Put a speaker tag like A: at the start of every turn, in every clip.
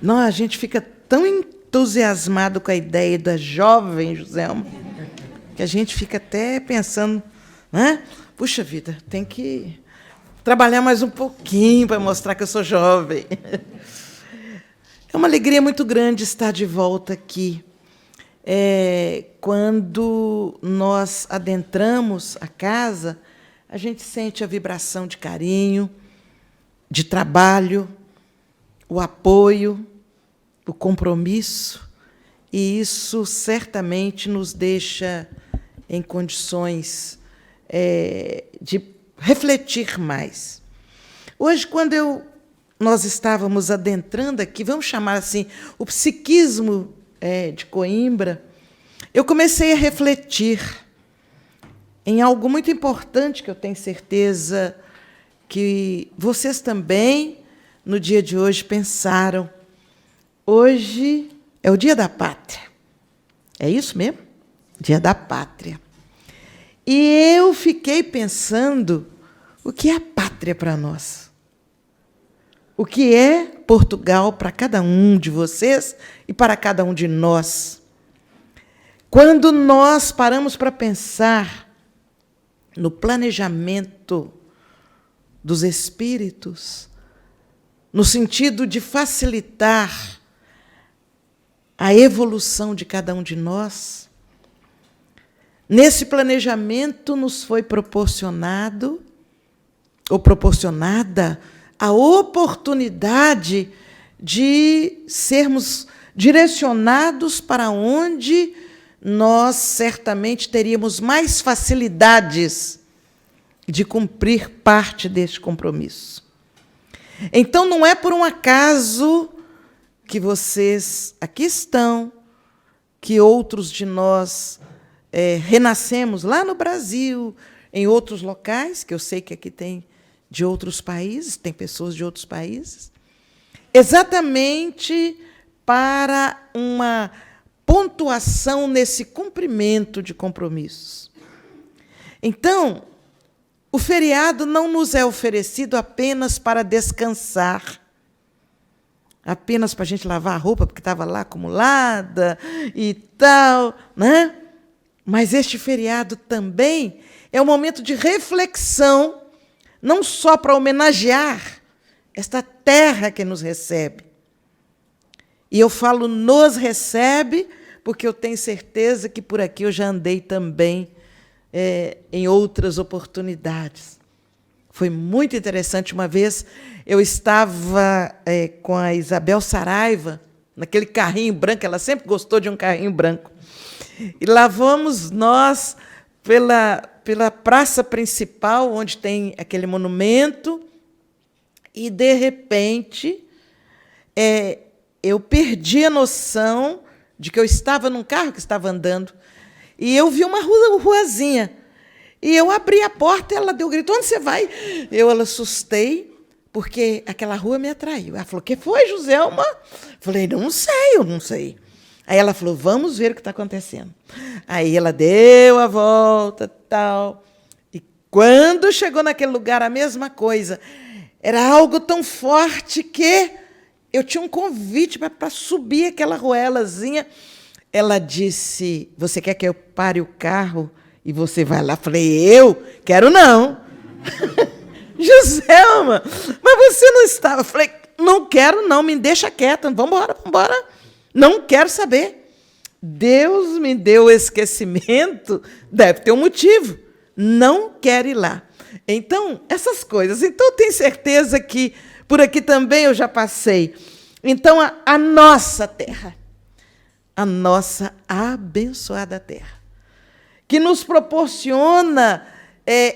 A: Não, a gente fica tão entusiasmado com a ideia da jovem Joselma, que a gente fica até pensando, né? Puxa vida, tem que trabalhar mais um pouquinho para mostrar que eu sou jovem. É uma alegria muito grande estar de volta aqui. Quando nós adentramos a casa, a gente sente a vibração de carinho, de trabalho, o apoio, o compromisso, e isso certamente nos deixa em condições de refletir mais. Hoje, quando nós estávamos adentrando aqui, vamos chamar assim, o psiquismo de Coimbra, eu comecei a refletir em algo muito importante que eu tenho certeza que vocês também, no dia de hoje, pensaram. Hoje é o Dia da Pátria. É isso mesmo? Dia da Pátria. E eu fiquei pensando o que é pátria para nós. O que é Portugal para cada um de vocês e para cada um de nós. Quando nós paramos para pensar no planejamento dos espíritos, no sentido de facilitar a evolução de cada um de nós, nesse planejamento nos foi proporcionado, ou proporcionada, a oportunidade de sermos direcionados para onde nós certamente teríamos mais facilidades de cumprir parte deste compromisso. Então, não é por um acaso que vocês aqui estão, que outros de nós renascemos lá no Brasil, em outros locais, que eu sei que aqui tem de outros países, tem pessoas de outros países, exatamente para uma pontuação nesse cumprimento de compromissos. Então, o feriado não nos é oferecido apenas para descansar, apenas para a gente lavar a roupa, porque estava lá acumulada e tal, né? Mas este feriado também é um momento de reflexão, não só para homenagear esta terra que nos recebe. E eu falo nos recebe, porque eu tenho certeza que por aqui eu já andei também em outras oportunidades. Foi muito interessante. Uma vez eu estava com a Isabel Saraiva, naquele carrinho branco, ela sempre gostou de um carrinho branco. E lá vamos nós pela praça principal, onde tem aquele monumento, e, de repente, eu perdi a noção de que eu estava num carro que estava andando, e eu vi uma ruazinha. E eu abri a porta e ela deu um grito: onde você vai? Ela assustei, porque aquela rua me atraiu. Ela falou: o que foi, Joselma? Falei: não sei, eu não sei. Aí ela falou: vamos ver o que está acontecendo. Aí ela deu a volta, tal. E quando chegou naquele lugar, a mesma coisa. Era algo tão forte que eu tinha um convite para subir aquela ruelazinha. Ela disse: você quer que eu pare o carro e você vai lá? Falei: eu? Quero não. Joselma, mas você não estava? Falei: não quero não, me deixa quieta, vamos embora, vamos embora. Não quero saber. Deus me deu o esquecimento, deve ter um motivo. Não quero ir lá. Então, essas coisas. Então, eu tenho certeza que por aqui também eu já passei. Então, a nossa terra, a nossa abençoada terra, que nos proporciona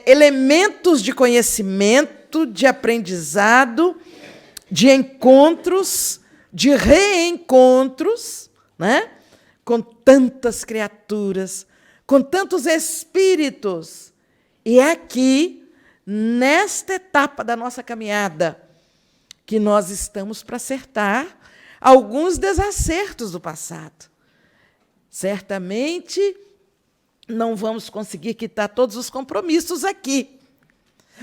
A: elementos de conhecimento, de aprendizado, de encontros, de reencontros, né? Com tantas criaturas, com tantos espíritos. E é aqui, nesta etapa da nossa caminhada, que nós estamos para acertar alguns desacertos do passado. Certamente não vamos conseguir quitar todos os compromissos aqui,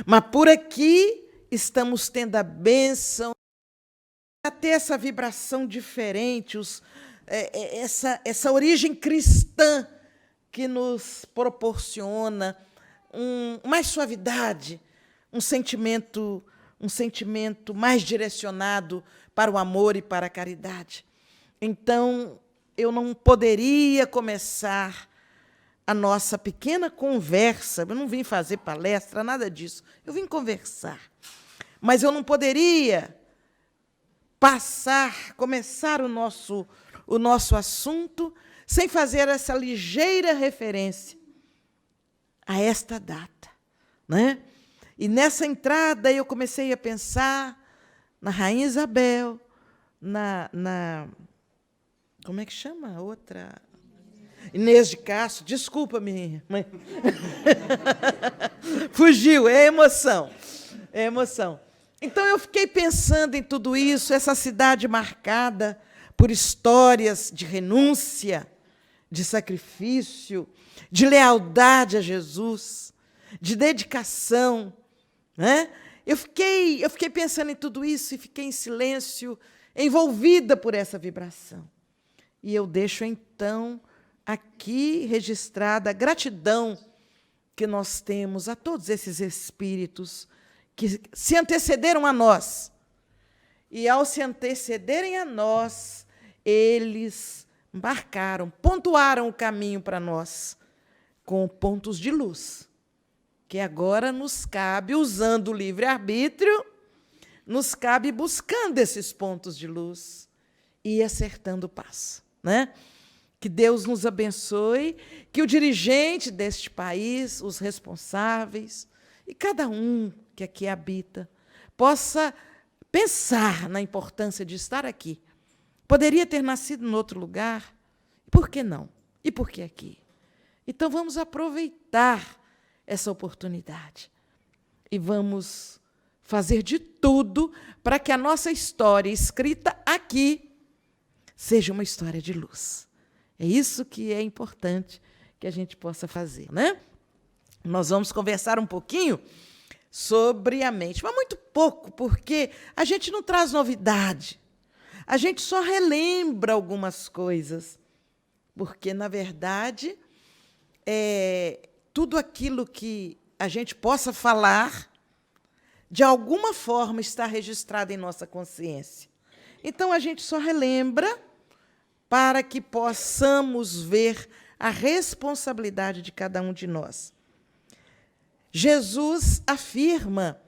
A: mas por aqui estamos tendo a bênção a ter essa vibração diferente, essa origem cristã que nos proporciona mais suavidade, um sentimento mais direcionado para o amor e para a caridade. Então, eu não poderia começar a nossa pequena conversa, eu não vim fazer palestra, nada disso, eu vim conversar. Mas eu não poderia começar o nosso assunto sem fazer essa ligeira referência a esta data, né? E nessa entrada eu comecei a pensar na Rainha Isabel, como é que chama a outra? Inês de Castro, desculpa, minha mãe. Fugiu, é emoção. É emoção. Então, eu fiquei pensando em tudo isso, essa cidade marcada por histórias de renúncia, de sacrifício, de lealdade a Jesus, de dedicação, né? Eu fiquei pensando em tudo isso e fiquei em silêncio, envolvida por essa vibração. E eu deixo, então, aqui registrada a gratidão que nós temos a todos esses espíritos que se antecederam a nós. E, ao se antecederem a nós, eles marcaram, pontuaram o caminho para nós com pontos de luz, que agora nos cabe, usando o livre-arbítrio, nos cabe buscando esses pontos de luz e acertando o passo, né? Que Deus nos abençoe, que o dirigente deste país, os responsáveis, e cada um que aqui habita, possa pensar na importância de estar aqui. Poderia ter nascido em outro lugar, por que não? E por que aqui? Então, vamos aproveitar essa oportunidade e vamos fazer de tudo para que a nossa história escrita aqui seja uma história de luz. É isso que é importante que a gente possa fazer, né? Nós vamos conversar um pouquinho sobre a mente, mas muito pouco, porque a gente não traz novidade. A gente só relembra algumas coisas, porque, na verdade, tudo aquilo que a gente possa falar, de alguma forma, está registrado em nossa consciência. Então, a gente só relembra para que possamos ver a responsabilidade de cada um de nós. Jesus afirma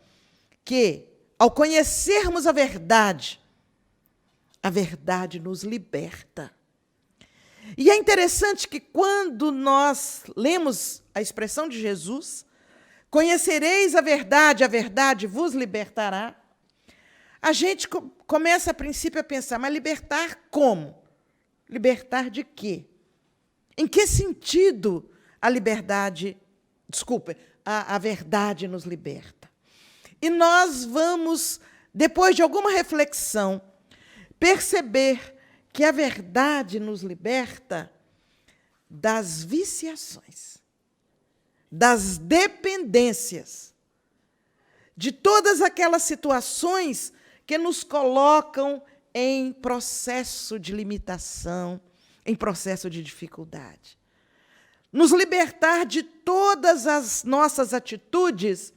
A: que, ao conhecermos a verdade nos liberta. E é interessante que, quando nós lemos a expressão de Jesus, conhecereis a verdade vos libertará, a gente começa, a princípio, a pensar, mas libertar como? Libertar de quê? Em que sentido a verdade nos liberta? E nós vamos, depois de alguma reflexão, perceber que a verdade nos liberta das viciações, das dependências, de todas aquelas situações que nos colocam em processo de limitação, em processo de dificuldade. Nos libertar de todas as nossas atitudes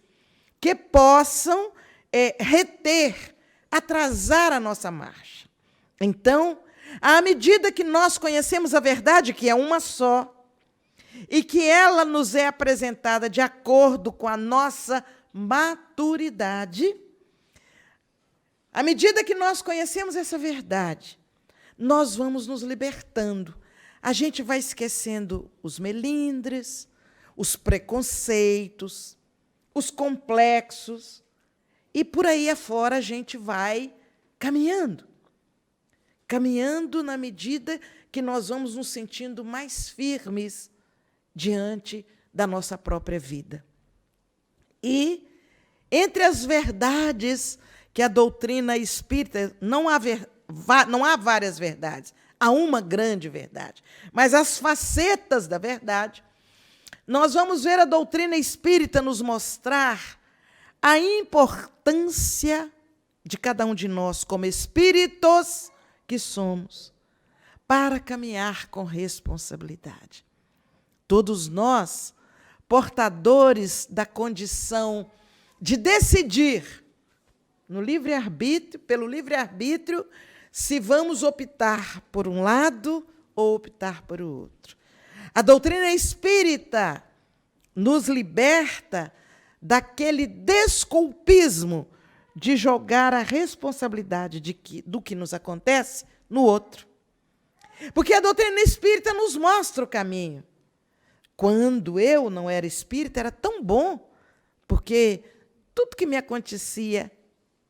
A: que possam reter, atrasar a nossa marcha. Então, à medida que nós conhecemos a verdade, que é uma só, e que ela nos é apresentada de acordo com a nossa maturidade, à medida que nós conhecemos essa verdade, nós vamos nos libertando. A gente vai esquecendo os melindres, os preconceitos, os complexos, e por aí afora a gente vai caminhando na medida que nós vamos nos sentindo mais firmes diante da nossa própria vida. E, entre as verdades que a doutrina espírita, não há várias verdades, há uma grande verdade, mas as facetas da verdade, nós vamos ver a doutrina espírita nos mostrar a importância de cada um de nós, como espíritos que somos, para caminhar com responsabilidade. Todos nós, portadores da condição de decidir, no livre-arbítrio, pelo livre-arbítrio, se vamos optar por um lado ou optar por outro. A doutrina espírita nos liberta daquele desculpismo de jogar a responsabilidade do que nos acontece no outro. Porque a doutrina espírita nos mostra o caminho. Quando eu não era espírita, era tão bom, porque tudo que me acontecia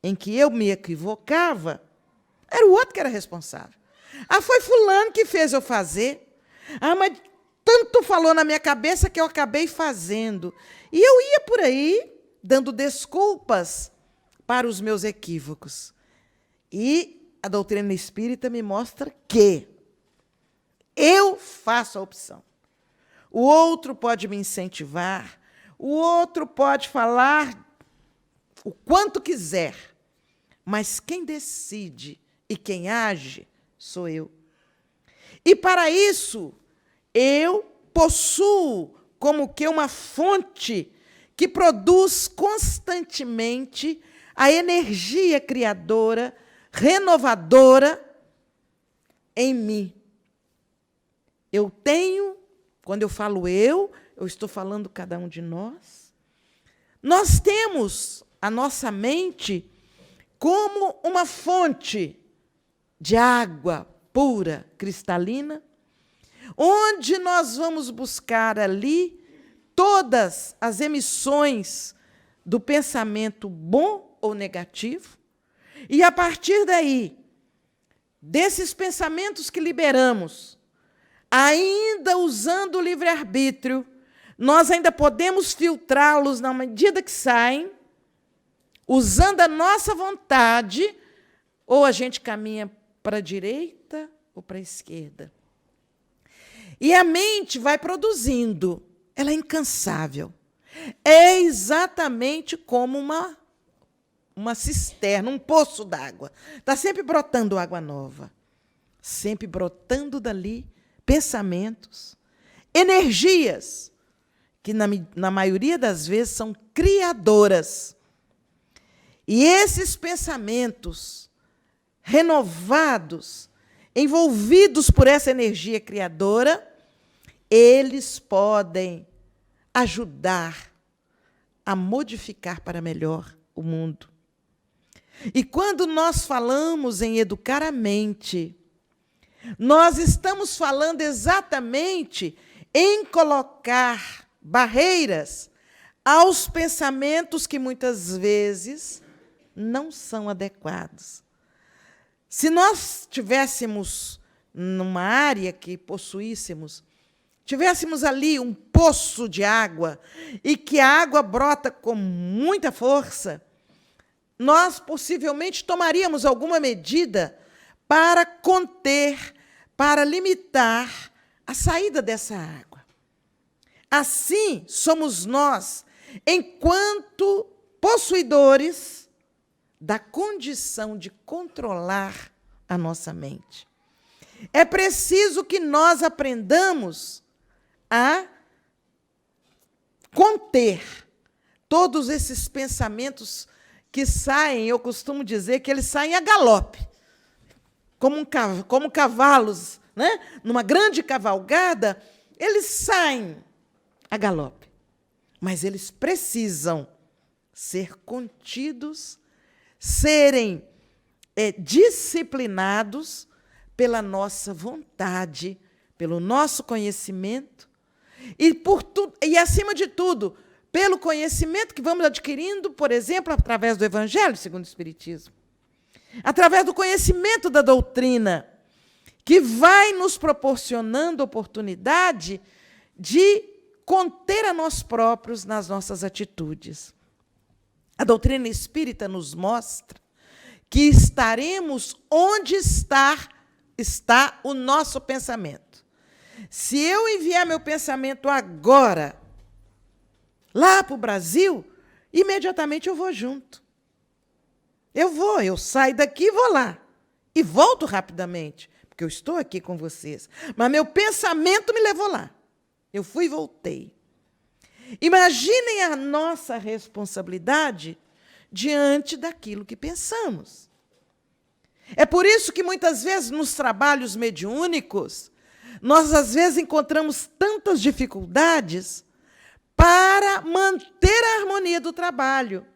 A: em que eu me equivocava, era o outro que era responsável. Ah, foi fulano que fez eu fazer. Ah, mas tanto falou na minha cabeça que eu acabei fazendo. E eu ia por aí dando desculpas para os meus equívocos. E a doutrina espírita me mostra que eu faço a opção. O outro pode me incentivar, o outro pode falar o quanto quiser, mas quem decide e quem age sou eu. E para isso, eu possuo como que uma fonte que produz constantemente a energia criadora, renovadora em mim. Eu tenho, quando eu falo eu estou falando cada um de nós. Nós temos a nossa mente como uma fonte de água pura, cristalina, onde nós vamos buscar ali todas as emissões do pensamento bom ou negativo, e a partir daí, desses pensamentos que liberamos, ainda usando o livre-arbítrio, nós ainda podemos filtrá-los na medida que saem, usando a nossa vontade, ou a gente caminha para a direita ou para a esquerda. E a mente vai produzindo, ela é incansável. É exatamente como uma cisterna, um poço d'água. Está sempre brotando água nova, sempre brotando dali pensamentos, energias, que na maioria das vezes são criadoras. E esses pensamentos renovados, envolvidos por essa energia criadora, eles podem ajudar a modificar para melhor o mundo. E quando nós falamos em educar a mente, nós estamos falando exatamente em colocar barreiras aos pensamentos que muitas vezes não são adequados. Se nós tivéssemos numa área que tivéssemos ali um poço de água e que a água brota com muita força, nós possivelmente tomaríamos alguma medida para conter, para limitar a saída dessa água. Assim somos nós, enquanto possuidores da condição de controlar a nossa mente. É preciso que nós aprendamos a conter todos esses pensamentos que saem, eu costumo dizer que eles saem a galope, como cavalos, né? Numa grande cavalgada, eles saem a galope. Mas eles precisam ser contidos, serem disciplinados pela nossa vontade, pelo nosso conhecimento e, acima de tudo, pelo conhecimento que vamos adquirindo, por exemplo, através do Evangelho segundo o Espiritismo, através do conhecimento da doutrina, que vai nos proporcionando oportunidade de conter a nós próprios nas nossas atitudes. A doutrina espírita nos mostra que estaremos onde está o nosso pensamento. Se eu enviar meu pensamento agora, lá para o Brasil, imediatamente eu vou junto. Eu saio daqui e vou lá. E volto rapidamente, porque eu estou aqui com vocês. Mas meu pensamento me levou lá. Eu fui e voltei. Imaginem a nossa responsabilidade diante daquilo que pensamos. É por isso que muitas vezes nos trabalhos mediúnicos, nós às vezes encontramos tantas dificuldades para manter a harmonia do trabalho.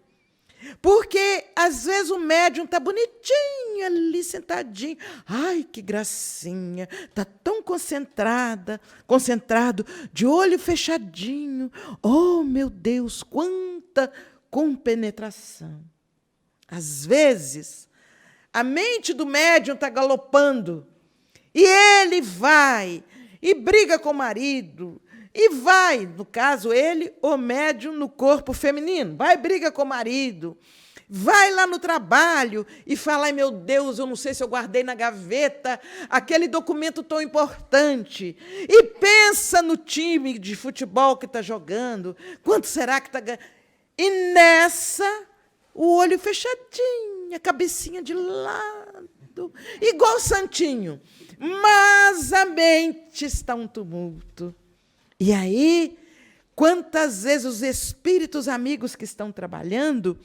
A: Porque, às vezes, o médium está bonitinho ali, sentadinho. Ai, que gracinha. Está tão concentrado, de olho fechadinho. Oh, meu Deus, quanta compenetração. Às vezes, a mente do médium está galopando. E ele vai e briga com o marido. E vai, no caso, ele, o médium, no corpo feminino. Vai, briga com o marido. Vai lá no trabalho e fala, ai, meu Deus, eu não sei se eu guardei na gaveta aquele documento tão importante. E pensa no time de futebol que está jogando. Quanto será que está ganhando? E nessa, o olho fechadinho, a cabecinha de lado, igual o santinho. Mas a mente está um tumulto. E aí, quantas vezes os espíritos amigos que estão trabalhando,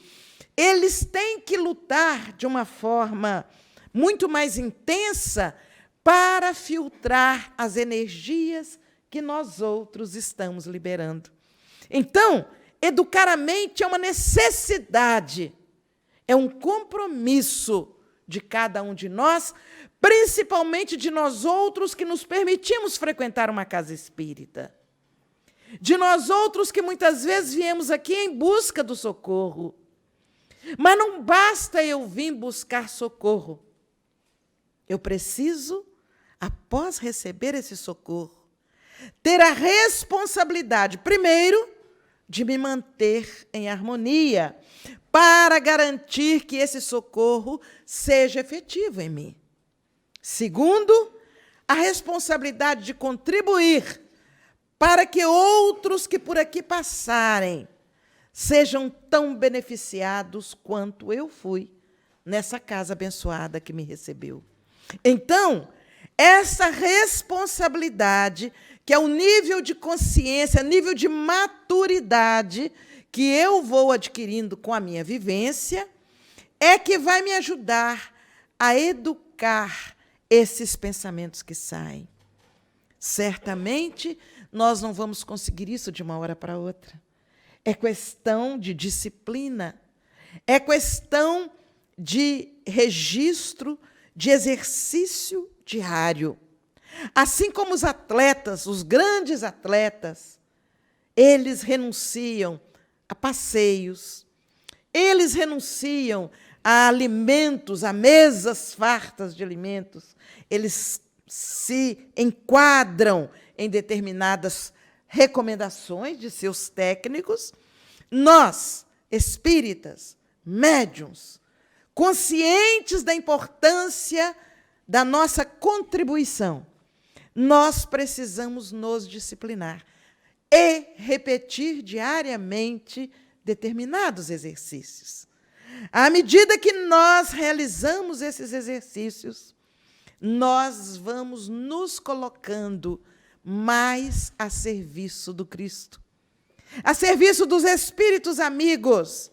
A: eles têm que lutar de uma forma muito mais intensa para filtrar as energias que nós outros estamos liberando. Então, educar a mente é uma necessidade, é um compromisso de cada um de nós, principalmente de nós outros que nos permitimos frequentar uma casa espírita. De nós outros que muitas vezes viemos aqui em busca do socorro. Mas não basta eu vir buscar socorro. Eu preciso, após receber esse socorro, ter a responsabilidade, primeiro, de me manter em harmonia, para garantir que esse socorro seja efetivo em mim. Segundo, a responsabilidade de contribuir para que outros que por aqui passarem sejam tão beneficiados quanto eu fui nessa casa abençoada que me recebeu. Então, essa responsabilidade, que é o nível de consciência, nível de maturidade que eu vou adquirindo com a minha vivência, é que vai me ajudar a educar esses pensamentos que saem. Certamente, nós não vamos conseguir isso de uma hora para outra. É questão de disciplina, é questão de registro, de exercício diário. Assim como os atletas, os grandes atletas, eles renunciam a passeios, eles renunciam a alimentos, a mesas fartas de alimentos, eles se enquadram em determinadas recomendações de seus técnicos. Nós, espíritas, médiuns, conscientes da importância da nossa contribuição, nós precisamos nos disciplinar e repetir diariamente determinados exercícios. À medida que nós realizamos esses exercícios, nós vamos nos colocando mais a serviço do Cristo, a serviço dos espíritos amigos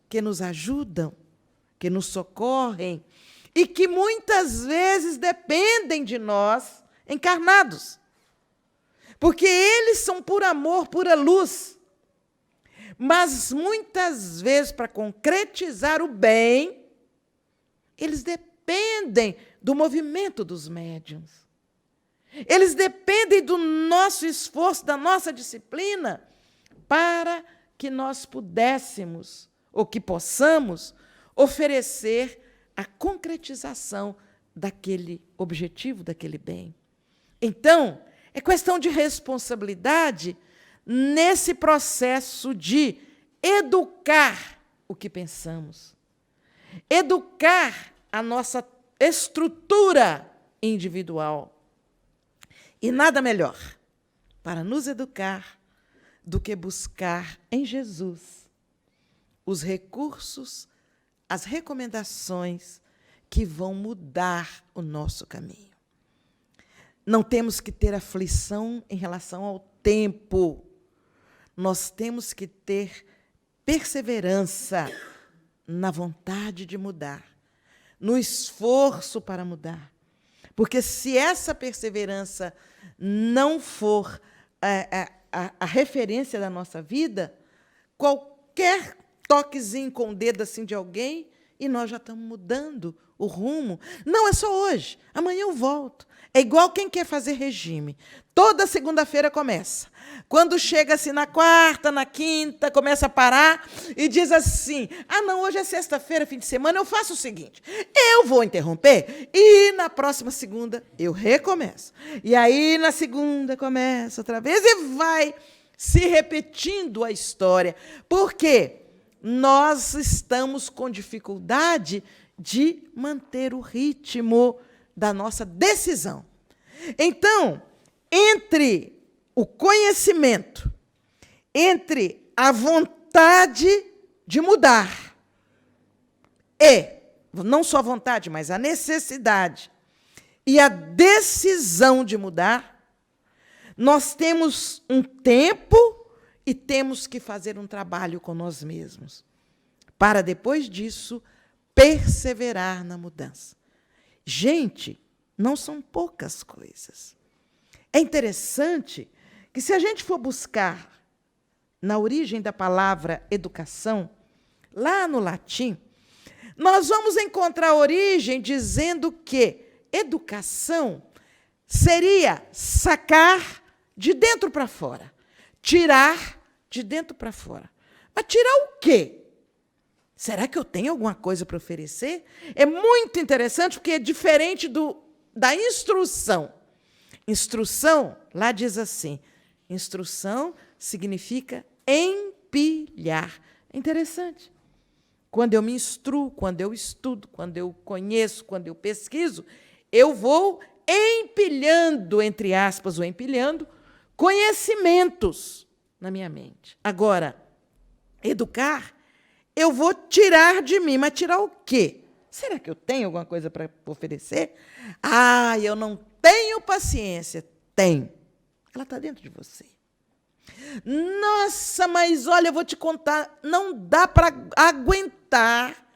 A: que nos ajudam, que nos socorrem e que muitas vezes dependem de nós encarnados. Porque eles são puro amor, pura luz. Mas muitas vezes, para concretizar o bem, eles dependem do movimento dos médiuns. Eles dependem do nosso esforço, da nossa disciplina, para que nós pudéssemos, ou que possamos, oferecer a concretização daquele objetivo, daquele bem. Então, é questão de responsabilidade nesse processo de educar o que pensamos, educar a nossa estrutura individual. E nada melhor para nos educar do que buscar em Jesus os recursos as recomendações que vão mudar o nosso caminho. Não temos que ter aflição em relação ao tempo. Nós temos que ter perseverança na vontade de mudar, no esforço para mudar. Porque se essa perseverança não for a referência da nossa vida, qualquer toquezinho com o dedo assim de alguém, e nós já estamos mudando o rumo. Não é só hoje, amanhã eu volto. É igual quem quer fazer regime. Toda segunda-feira começa. Quando chega assim na quarta, na quinta, começa a parar e diz assim: ah, não, hoje é sexta-feira, fim de semana, eu faço o seguinte, eu vou interromper e na próxima segunda eu recomeço. E aí na segunda começa outra vez e vai se repetindo a história. Por quê? Nós estamos com dificuldade de manter o ritmo da nossa decisão. Então, entre o conhecimento, entre a vontade de mudar, e, não só a vontade, mas a necessidade, e a decisão de mudar, nós temos um tempo e temos que fazer um trabalho com nós mesmos, para depois disso perseverar na mudança. Gente, não são poucas coisas. É interessante que, se a gente for buscar na origem da palavra educação, lá no latim, nós vamos encontrar a origem dizendo que educação seria sacar de dentro para fora, tirar de dentro para fora. Mas tirar o quê? Será que eu tenho alguma coisa para oferecer? É muito interessante, porque é diferente da instrução. Instrução, lá diz assim, instrução significa empilhar. É interessante. Quando eu me instruo, quando eu estudo, quando eu conheço, quando eu pesquiso, eu vou empilhando, entre aspas, ou empilhando, conhecimentos na minha mente. Agora, educar, eu vou tirar de mim, mas tirar o quê? Será que eu tenho alguma coisa para oferecer? Ah, eu não tenho paciência. Tem. Ela está dentro de você. Nossa, mas olha, eu vou te contar, não dá para aguentar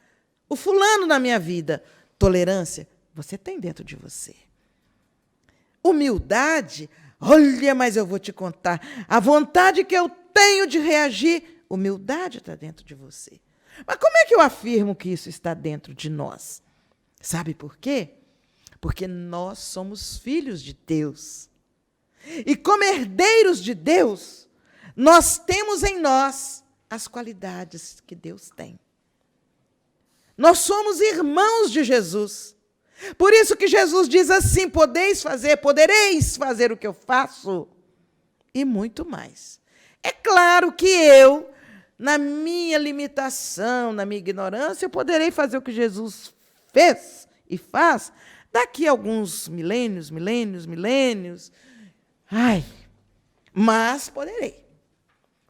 A: o fulano na minha vida. Tolerância, você tem dentro de você. Humildade, olha, mas eu vou te contar. A vontade que eu tenho de reagir, humildade está dentro de você. Mas como é que eu afirmo que isso está dentro de nós? Sabe por quê? Porque nós somos filhos de Deus. E como herdeiros de Deus, nós temos em nós as qualidades que Deus tem. Nós somos irmãos de Jesus. Por isso que Jesus diz assim: podereis fazer o que eu faço, e muito mais. É claro que eu, na minha limitação, na minha ignorância, eu poderei fazer o que Jesus fez e faz daqui a alguns milênios. Mas poderei.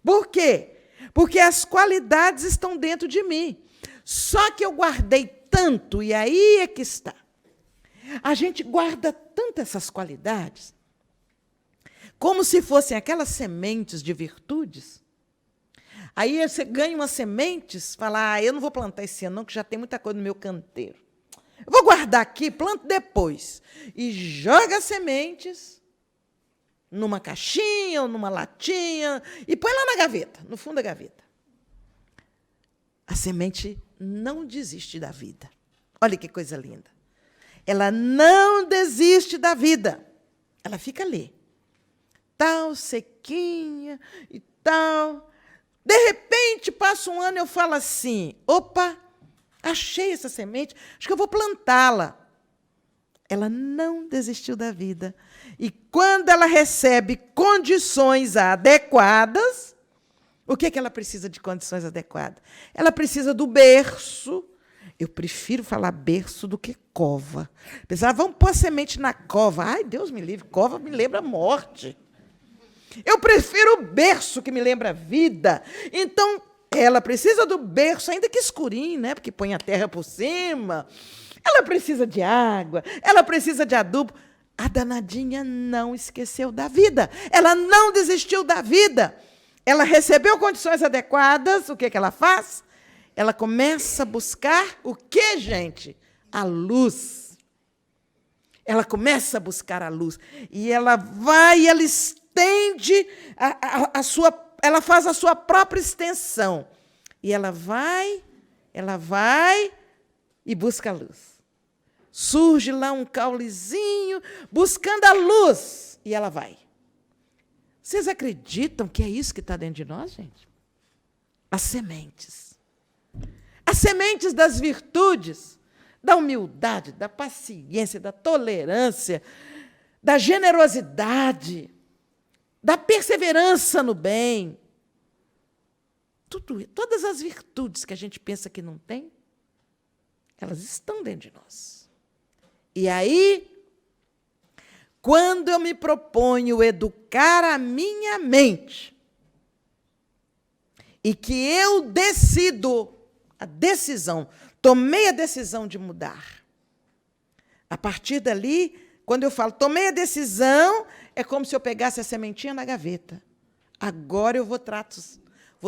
A: Por quê? Porque as qualidades estão dentro de mim. Só que eu guardei tanto, e aí é que está. A gente guarda tanto essas qualidades, como se fossem aquelas sementes de virtudes. Aí você ganha umas sementes, fala: eu não vou plantar esse ano, não, que já tem muita coisa no meu canteiro. Eu vou guardar aqui, planto depois. E joga as sementes numa caixinha ou numa latinha e põe lá na gaveta, no fundo da gaveta. A semente não desiste da vida. Olha que coisa linda. Ela não desiste da vida. Ela fica ali, tal, sequinha e tal. De repente, passa um ano e eu falo assim: opa, achei essa semente, acho que eu vou plantá-la. Ela não desistiu da vida. E quando ela recebe condições adequadas, o que é que ela precisa de condições adequadas? Ela precisa do berço. Eu prefiro falar berço do que cova. Pensar, vamos pôr a semente na cova. Ai, Deus me livre, cova me lembra morte. Eu prefiro o berço, que me lembra vida. Então, Ela precisa do berço, ainda que escurinho, né? Porque põe a terra por cima. Ela precisa de água, ela precisa de adubo. A danadinha não esqueceu da vida. Ela não desistiu da vida. Ela recebeu condições adequadas. O que ela faz? Ela começa a buscar o quê, gente? A luz. Ela começa a buscar a luz. E ela vai, ela estende a sua... Ela faz a sua própria extensão. E ela vai e busca a luz. Surge lá um caulezinho, buscando a luz. E ela vai. Vocês acreditam que é isso que está dentro de nós, gente? As sementes. As sementes das virtudes, da humildade, da paciência, da tolerância, da generosidade, da perseverança no bem. Todas as virtudes que a gente pensa que não tem, elas estão dentro de nós. E aí, quando eu me proponho educar a minha mente, e que eu tomei a decisão de mudar. A partir dali, quando eu falo, tomei a decisão, é como se eu pegasse a sementinha na gaveta. Agora eu vou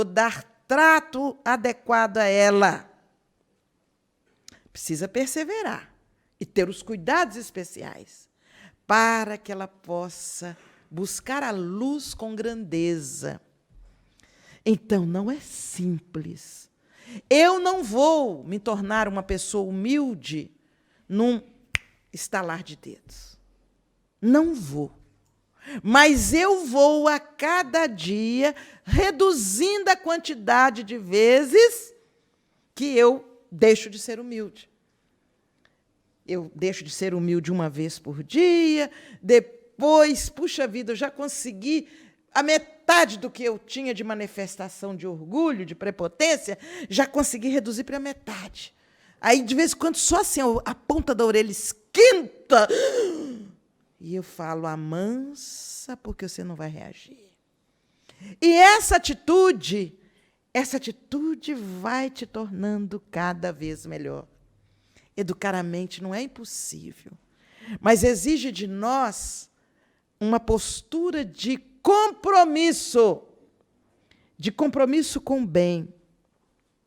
A: dar trato adequado a ela. Precisa perseverar e ter os cuidados especiais para que ela possa buscar a luz com grandeza. Então, não é simples. Eu não vou me tornar uma pessoa humilde num estalar de dedos. Não vou. Mas eu vou, a cada dia, reduzindo a quantidade de vezes que eu deixo de ser humilde. Eu deixo de ser humilde uma vez por dia, depois, puxa vida, eu já consegui a metade do que eu tinha de manifestação de orgulho, de prepotência, já consegui reduzir para a metade. Aí, de vez em quando, só assim, a ponta da orelha esquenta. E eu falo, amansa, porque você não vai reagir. E essa atitude vai te tornando cada vez melhor. Educar a mente não é impossível, mas exige de nós uma postura de compromisso com o bem,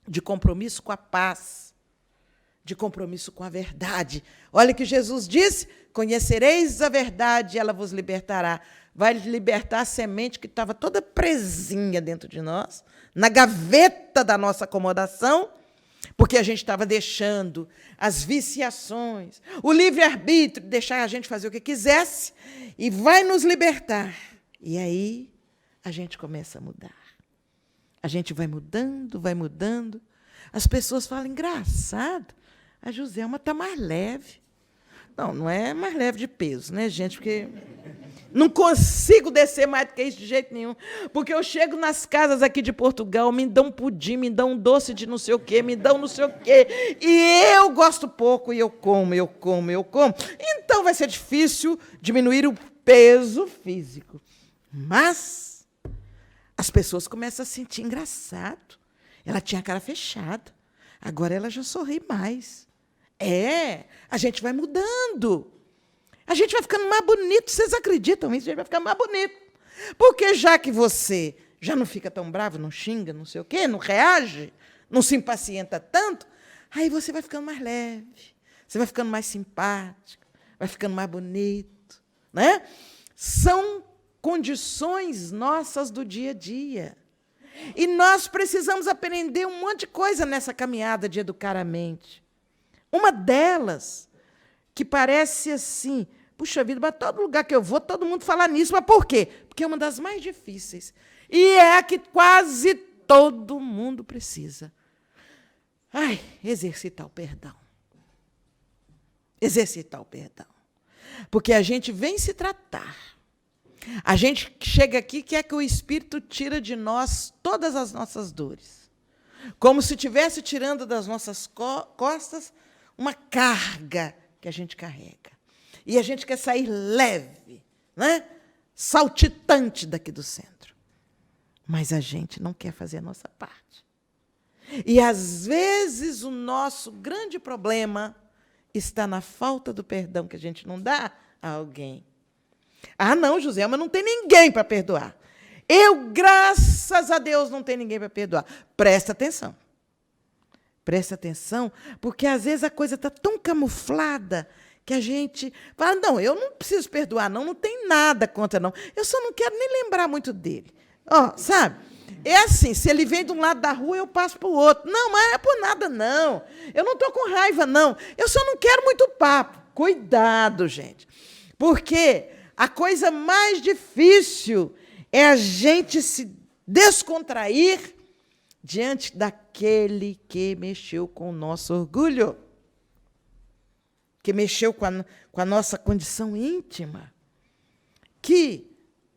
A: de compromisso com a paz, de compromisso com a verdade. Olha que Jesus disse, conhecereis a verdade e ela vos libertará. Vai libertar a semente que estava toda presinha dentro de nós, na gaveta da nossa acomodação, porque a gente estava deixando as viciações, o livre-arbítrio, deixar a gente fazer o que quisesse, e vai nos libertar. E aí a gente começa a mudar. A gente vai mudando, vai mudando. As pessoas falam, engraçado, a Joselma está mais leve. Não, não é mais leve de peso, né, gente? Porque não consigo descer mais do que isso de jeito nenhum. Porque eu chego nas casas aqui de Portugal, me dão pudim, me dão um doce de não sei o quê, me dão não sei o quê. E eu gosto pouco e eu como. Então vai ser difícil diminuir o peso físico. Mas as pessoas começam a sentir engraçado. Ela tinha a cara fechada. Agora ela já sorri mais. A gente vai mudando. A gente vai ficando mais bonito. Vocês acreditam nisso? A gente vai ficar mais bonito. Porque já que você já não fica tão bravo, não xinga, não sei o quê, não reage, não se impacienta tanto, aí você vai ficando mais leve, você vai ficando mais simpático, vai ficando mais bonito. Né? São condições nossas do dia a dia. E nós precisamos aprender um monte de coisa nessa caminhada de educar a mente. Uma delas, que parece assim, puxa vida, mas todo lugar que eu vou, todo mundo fala nisso. Mas por quê? Porque é uma das mais difíceis. E é a que quase todo mundo precisa. Exercitar o perdão. Exercitar o perdão. Porque a gente vem se tratar. A gente chega aqui e quer que o Espírito tire de nós todas as nossas dores. Como se estivesse tirando das nossas costas uma carga que a gente carrega. E a gente quer sair leve, né? Saltitante daqui do centro. Mas a gente não quer fazer a nossa parte. E, às vezes, o nosso grande problema está na falta do perdão que a gente não dá a alguém. Ah, não, Joselma, não tem ninguém para perdoar. Eu, graças a Deus, não tenho ninguém para perdoar. Presta atenção. Presta atenção, porque, às vezes, a coisa está tão camuflada que a gente fala, não, eu não preciso perdoar, não tem nada contra, não. Eu só não quero nem lembrar muito dele. Ó, sabe? É assim, se ele vem de um lado da rua, eu passo para o outro. Não, mas não é por nada, não. Eu não estou com raiva, não. Eu só não quero muito papo. Cuidado, gente. Porque a coisa mais difícil é a gente se descontrair diante daquele que mexeu com o nosso orgulho, que mexeu com a nossa condição íntima, que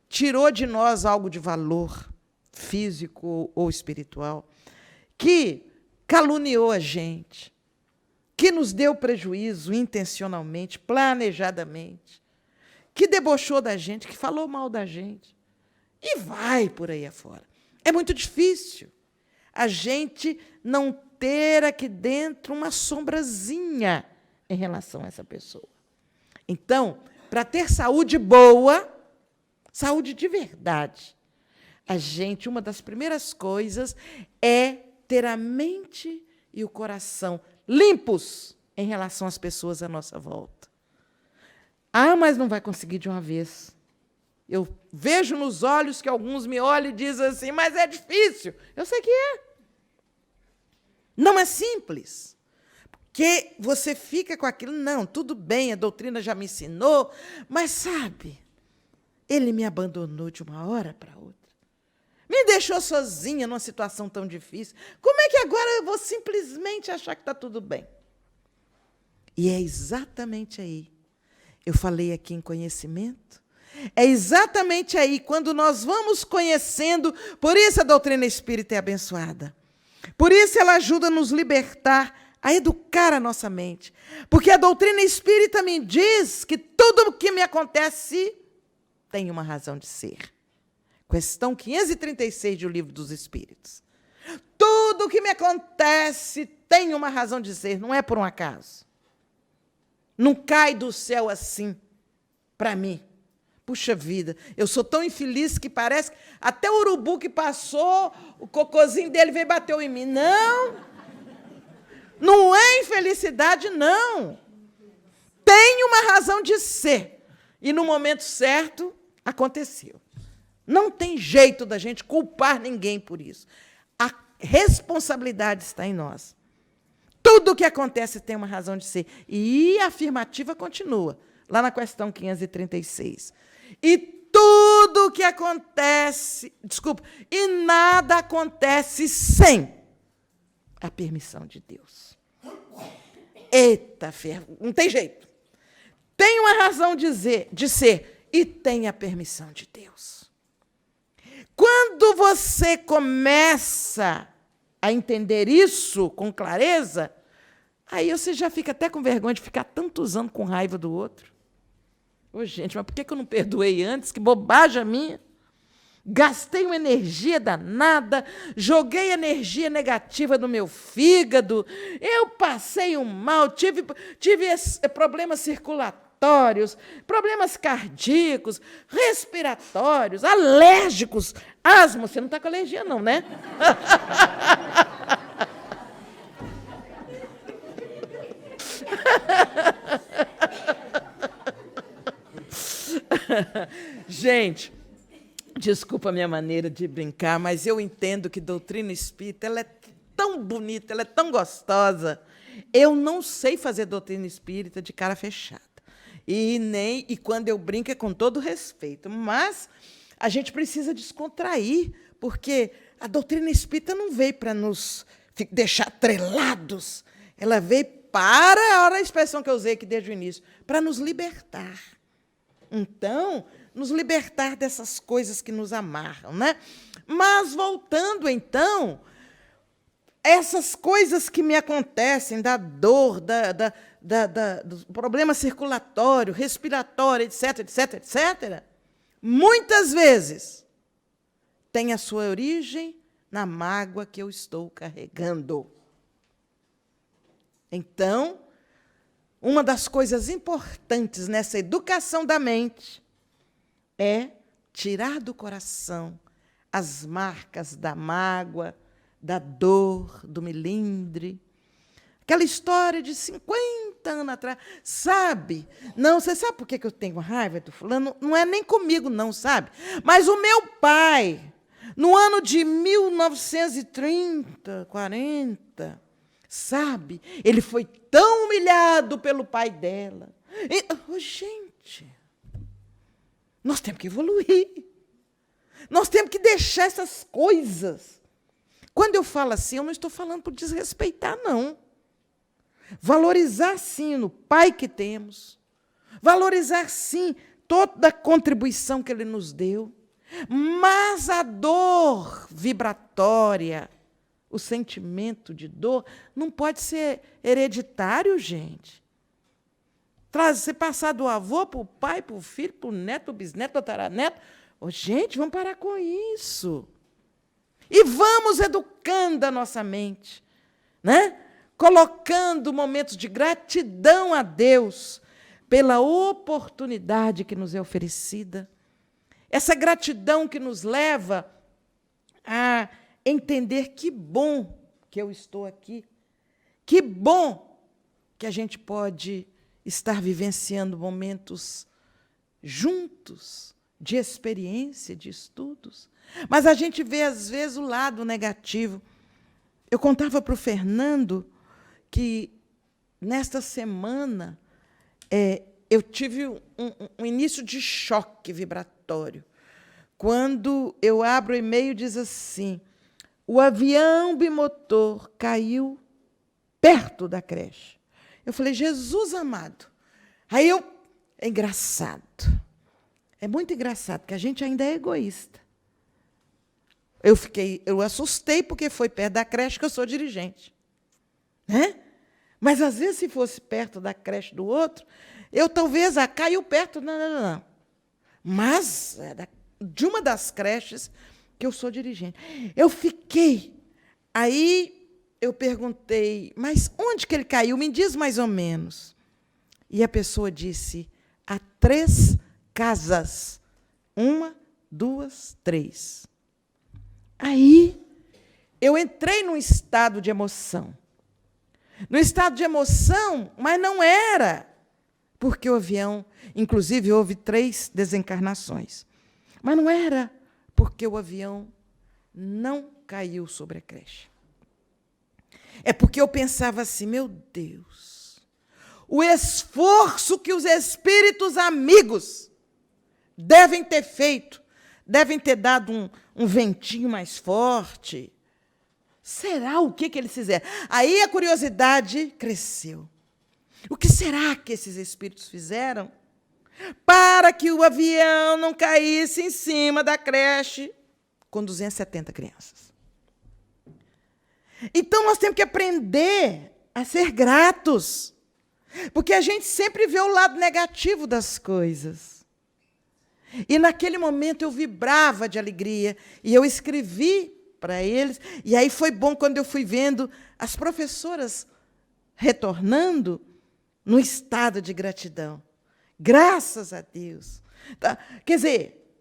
A: tirou de nós algo de valor físico ou espiritual, que caluniou a gente, que nos deu prejuízo intencionalmente, planejadamente, que debochou da gente, que falou mal da gente, e vai por aí afora. É muito difícil a gente não ter aqui dentro uma sombrazinha em relação a essa pessoa. Então, para ter saúde boa, saúde de verdade, uma das primeiras coisas é ter a mente e o coração limpos em relação às pessoas à nossa volta. Ah, mas não vai conseguir de uma vez. Eu vejo nos olhos que alguns me olham e dizem assim, mas é difícil. Eu sei que é. Não é simples. Porque você fica com aquilo, não, tudo bem, a doutrina já me ensinou, mas, sabe, ele me abandonou de uma hora para outra. Me deixou sozinha numa situação tão difícil. Como é que agora eu vou simplesmente achar que está tudo bem? E é exatamente aí. Eu falei aqui em conhecimento. É exatamente aí, quando nós vamos conhecendo, por isso a doutrina espírita é abençoada. Por isso ela ajuda a nos libertar, a educar a nossa mente. Porque a doutrina espírita me diz que tudo o que me acontece tem uma razão de ser. Questão 536 do Livro dos Espíritos. Tudo o que me acontece tem uma razão de ser, não é por um acaso. Não cai do céu assim, para mim. Puxa vida, eu sou tão infeliz que parece que até o urubu que passou, o cocôzinho dele veio e bateu em mim. Não! Não é infelicidade, não. Tem uma razão de ser. E no momento certo, aconteceu. Não tem jeito da gente culpar ninguém por isso. A responsabilidade está em nós. Tudo o que acontece tem uma razão de ser. E a afirmativa continua, lá na questão 536. E tudo o que acontece, e nada acontece sem a permissão de Deus. Eita, ferro, não tem jeito. Tem uma razão de ser e tem a permissão de Deus. Quando você começa a entender isso com clareza, aí você já fica até com vergonha de ficar tantos anos com raiva do outro. Ô, gente, mas por que eu não perdoei antes? Que bobagem a minha. Gastei uma energia danada, joguei energia negativa no meu fígado, eu passei um mal, tive problemas circulatórios, problemas cardíacos, respiratórios, alérgicos, asma. Você não está com alergia, não, né? Gente, desculpa a minha maneira de brincar, mas eu entendo que doutrina espírita ela é tão bonita, ela é tão gostosa. Eu não sei fazer doutrina espírita de cara fechada. E quando eu brinco é com todo respeito. Mas a gente precisa descontrair, porque a doutrina espírita não veio para nos deixar atrelados. Ela veio para, olha a expressão que eu usei aqui desde o início, para nos libertar. Então, nos libertar dessas coisas que nos amarram, né? Mas, voltando, então, essas coisas que me acontecem, da dor, do problema circulatório, respiratório, etc., etc., etc., muitas vezes tem a sua origem na mágoa que eu estou carregando. Então, uma das coisas importantes nessa educação da mente é tirar do coração as marcas da mágoa, da dor, do melindre. Aquela história de 50 anos atrás, sabe? Não, você sabe por que eu tenho raiva do fulano? Não é nem comigo, não, sabe? Mas o meu pai, no ano de 1930, 40, sabe? Ele foi tão humilhado pelo pai dela. E, gente, nós temos que evoluir. Nós temos que deixar essas coisas. Quando eu falo assim, eu não estou falando por desrespeitar, não. Valorizar, sim, no pai que temos. Valorizar, sim, toda a contribuição que ele nos deu. Mas a dor vibratória, o sentimento de dor, não pode ser hereditário, gente. Você passar do avô para o pai, para o filho, para o neto, para o bisneto, para o tataraneto. Gente, vamos parar com isso. E vamos educando a nossa mente, né? Colocando momentos de gratidão a Deus pela oportunidade que nos é oferecida. Essa gratidão que nos leva a entender que bom que eu estou aqui, que bom que a gente pode estar vivenciando momentos juntos, de experiência, de estudos. Mas a gente vê, às vezes, o lado negativo. Eu contava para o Fernando que, nesta semana, eu tive um início de choque vibratório. Quando eu abro o e-mail, diz assim: o avião bimotor caiu perto da creche. Eu falei, Jesus amado. Aí é engraçado. É muito engraçado, porque a gente ainda é egoísta. Eu assustei porque foi perto da creche que eu sou dirigente. Né? Mas, às vezes, se fosse perto da creche do outro, eu talvez caiu perto. Não. Mas de uma das creches que eu sou dirigente. Eu fiquei. Aí eu perguntei, mas onde que ele caiu? Me diz mais ou menos. E a pessoa disse, há 3 casas. 1, 2, 3. Aí eu entrei num estado de emoção. No estado de emoção, mas não era porque o avião, inclusive houve 3 desencarnações, mas não era porque o avião não caiu sobre a creche. É porque eu pensava assim, meu Deus, o esforço que os espíritos amigos devem ter feito, devem ter dado um ventinho mais forte. Será o que eles fizeram? Aí a curiosidade cresceu. O que será que esses espíritos fizeram para que o avião não caísse em cima da creche com 270 crianças? Então, nós temos que aprender a ser gratos, porque a gente sempre vê o lado negativo das coisas. E, naquele momento, eu vibrava de alegria, e eu escrevi para eles, e aí foi bom quando eu fui vendo as professoras retornando no estado de gratidão. Graças a Deus. Tá? Quer dizer,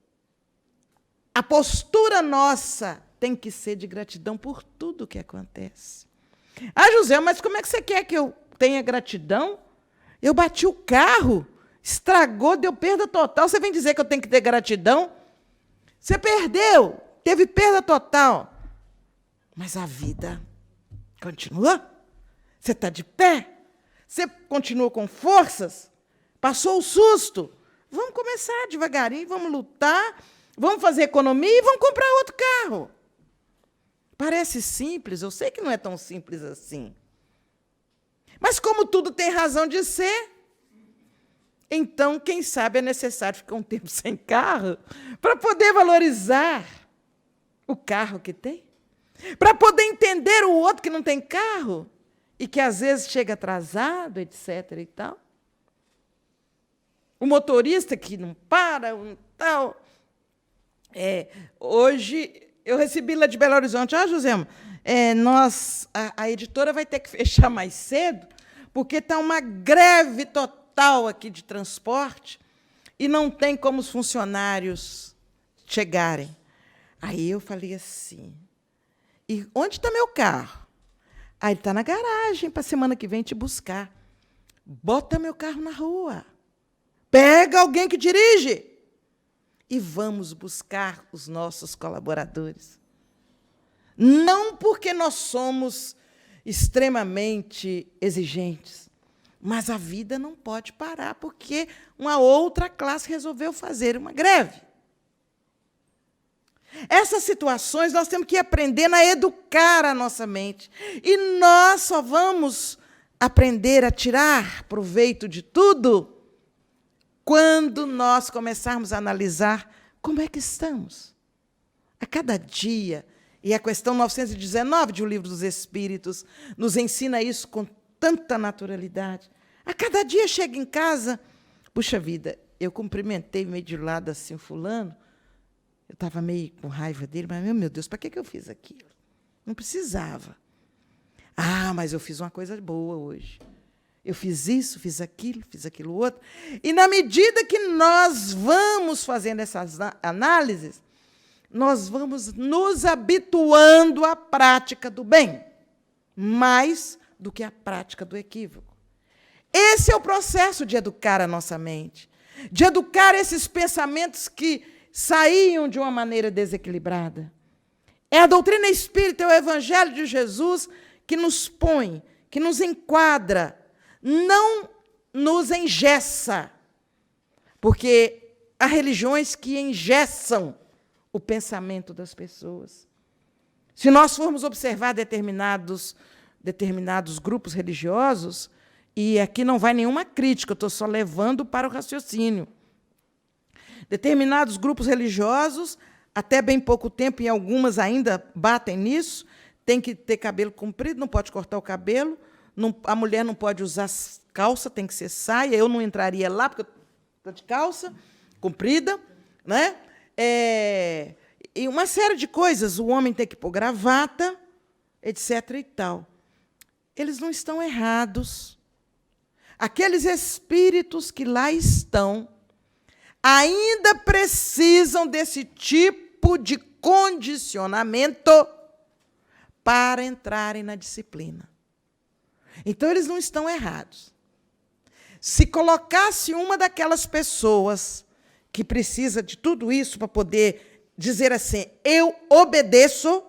A: a postura nossa tem que ser de gratidão por tudo que acontece. Ah, José, mas como é que você quer que eu tenha gratidão? Eu bati o carro, estragou, deu perda total. Você vem dizer que eu tenho que ter gratidão? Você perdeu, teve perda total. Mas a vida continua? Você está de pé? Você continua com forças? Passou o susto? Vamos começar devagarinho, vamos lutar, vamos fazer economia e vamos comprar outro carro. Parece simples, eu sei que não é tão simples assim. Mas como tudo tem razão de ser, então, quem sabe é necessário ficar um tempo sem carro para poder valorizar o carro que tem, para poder entender o outro que não tem carro e que às vezes chega atrasado, etc. e tal. O motorista que não para, tal. Hoje Eu recebi lá de Belo Horizonte. Josema, a editora vai ter que fechar mais cedo, porque está uma greve total aqui de transporte e não tem como os funcionários chegarem. Aí eu falei assim, e onde está meu carro? Aí ele está na garagem, para a semana que vem te buscar. Bota meu carro na rua. Pega alguém que dirige. E vamos buscar os nossos colaboradores. Não porque nós somos extremamente exigentes, mas a vida não pode parar, porque uma outra classe resolveu fazer uma greve. Essas situações nós temos que ir aprendendo a educar a nossa mente. E nós só vamos aprender a tirar proveito de tudo quando nós começarmos a analisar como é que estamos. A cada dia, e a questão 919 de O Livro dos Espíritos nos ensina isso com tanta naturalidade. A cada dia chega em casa, puxa vida, eu cumprimentei meio de lado assim o fulano, eu estava meio com raiva dele, mas, meu Deus, para que eu fiz aquilo? Não precisava. Mas eu fiz uma coisa boa hoje. Eu fiz isso, fiz aquilo outro. E, na medida que nós vamos fazendo essas análises, nós vamos nos habituando à prática do bem, mais do que à prática do equívoco. Esse é o processo de educar a nossa mente, de educar esses pensamentos que saíam de uma maneira desequilibrada. É a doutrina espírita, é o Evangelho de Jesus que nos põe, que nos enquadra, não nos engessa, porque há religiões que engessam o pensamento das pessoas. Se nós formos observar determinados grupos religiosos, e aqui não vai nenhuma crítica, eu estou só levando para o raciocínio. Determinados grupos religiosos, até bem pouco tempo, e algumas ainda batem nisso, tem que ter cabelo comprido, não pode cortar o cabelo, a mulher não pode usar calça, tem que ser saia, eu não entraria lá, porque eu estou de calça comprida, né? E uma série de coisas, o homem tem que pôr gravata, etc. e tal. Eles não estão errados. Aqueles espíritos que lá estão ainda precisam desse tipo de condicionamento para entrarem na disciplina. Então, eles não estão errados. Se colocasse uma daquelas pessoas que precisa de tudo isso para poder dizer assim, eu obedeço,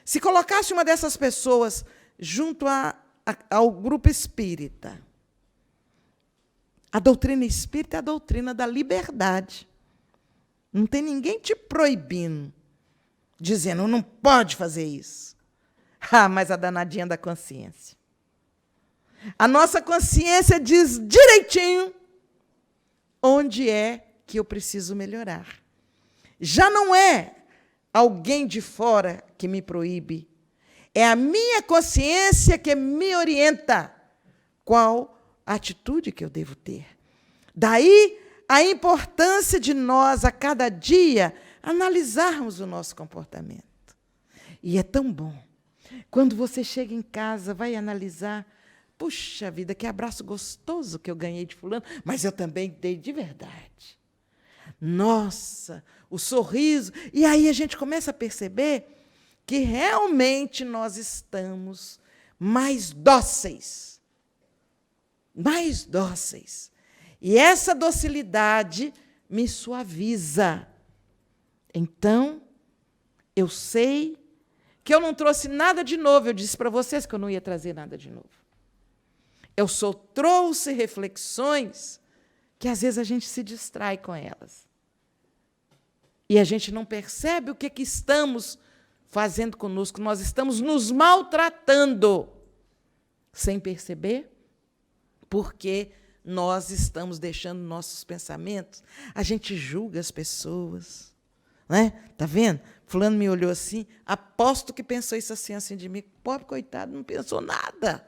A: se colocasse uma dessas pessoas junto ao grupo espírita, a doutrina espírita é a doutrina da liberdade. Não tem ninguém te proibindo, dizendo, não pode fazer isso. Mas a danadinha da consciência. A nossa consciência diz direitinho onde é que eu preciso melhorar. Já não é alguém de fora que me proíbe, é a minha consciência que me orienta qual a atitude que eu devo ter. Daí a importância de nós, a cada dia, analisarmos o nosso comportamento. E é tão bom. Quando você chega em casa, vai analisar, puxa vida, que abraço gostoso que eu ganhei de fulano, mas eu também dei de verdade. Nossa, o sorriso. E aí a gente começa a perceber que realmente nós estamos mais dóceis. Mais dóceis. E essa docilidade me suaviza. Então, eu sei que eu não trouxe nada de novo. Eu disse para vocês que eu não ia trazer nada de novo. Eu só trouxe reflexões que, às vezes, a gente se distrai com elas. E a gente não percebe o que estamos fazendo conosco. Nós estamos nos maltratando sem perceber, porque nós estamos deixando nossos pensamentos. A gente julga as pessoas. Né? Tá vendo? Fulano me olhou assim, aposto que pensou isso assim de mim. Pobre coitado, não pensou nada.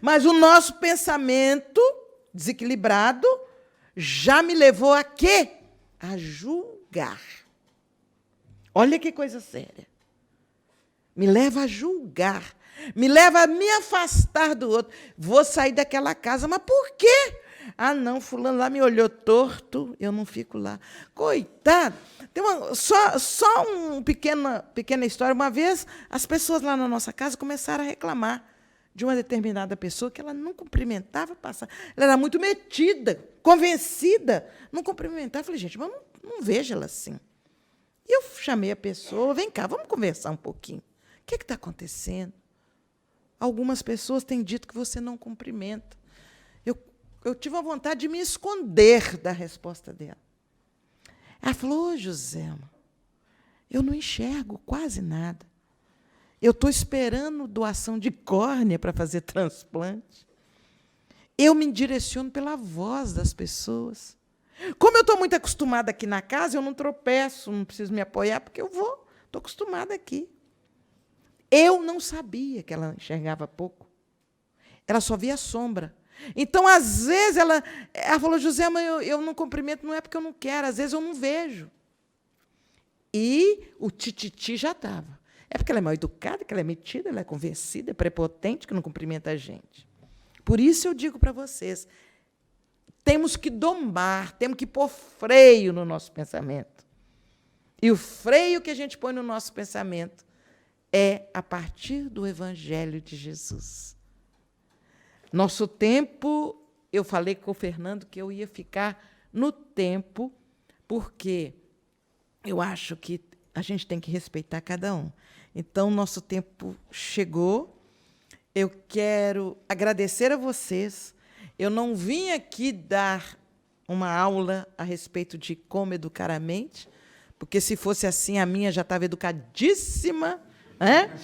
A: Mas o nosso pensamento desequilibrado já me levou a quê? A julgar. Olha que coisa séria. Me leva a julgar, me leva a me afastar do outro. Vou sair daquela casa, mas por quê? Ah, não, fulano lá me olhou torto, eu não fico lá. Coitado. Tem só uma pequena história. Uma vez, as pessoas lá na nossa casa começaram a reclamar de uma determinada pessoa que ela não cumprimentava, passava. Ela era muito metida, convencida, não cumprimentava. Eu falei, gente, mas não vejo ela assim. E eu chamei a pessoa, vem cá, vamos conversar um pouquinho. O que está acontecendo? Algumas pessoas têm dito que você não cumprimenta. Eu tive a vontade de me esconder da resposta dela. Ela falou, ô, Joselma, eu não enxergo quase nada. Eu estou esperando doação de córnea para fazer transplante. Eu me direciono pela voz das pessoas. Como eu estou muito acostumada aqui na casa, eu não tropeço, não preciso me apoiar, porque eu vou, estou acostumada aqui. Eu não sabia que ela enxergava pouco. Ela só via sombra. Então, às vezes, ela falou, Joselma, eu não cumprimento, não é porque eu não quero, às vezes eu não vejo. E o tititi já estava. É porque ela é mal educada, que ela é metida, ela é convencida, é prepotente, que não cumprimenta a gente. Por isso eu digo para vocês, temos que domar, temos que pôr freio no nosso pensamento. E o freio que a gente põe no nosso pensamento é a partir do Evangelho de Jesus. Nosso tempo, eu falei com o Fernando que eu ia ficar no tempo, porque eu acho que a gente tem que respeitar cada um. Então, nosso tempo chegou. Eu quero agradecer a vocês. Eu não vim aqui dar uma aula a respeito de como educar a mente, porque, se fosse assim, a minha já estava educadíssima, né?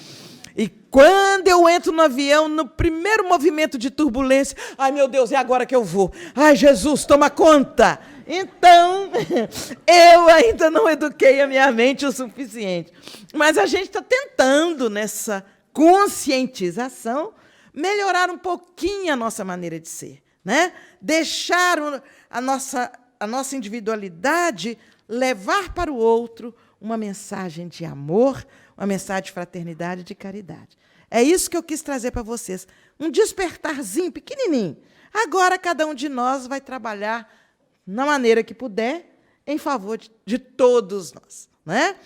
A: E quando eu entro no avião, no primeiro movimento de turbulência, ai, meu Deus, é agora que eu vou. Ai, Jesus, toma conta. Então, eu ainda não eduquei a minha mente o suficiente. Mas a gente está tentando, nessa conscientização, melhorar um pouquinho a nossa maneira de ser, né? Deixar a nossa individualidade levar para o outro uma mensagem de amor, uma mensagem de fraternidade e de caridade. É isso que eu quis trazer para vocês. Um despertarzinho pequenininho. Agora, cada um de nós vai trabalhar na maneira que puder, em favor de todos nós, né?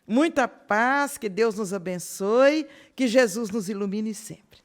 A: Muita paz, que Deus nos abençoe, que Jesus nos ilumine sempre.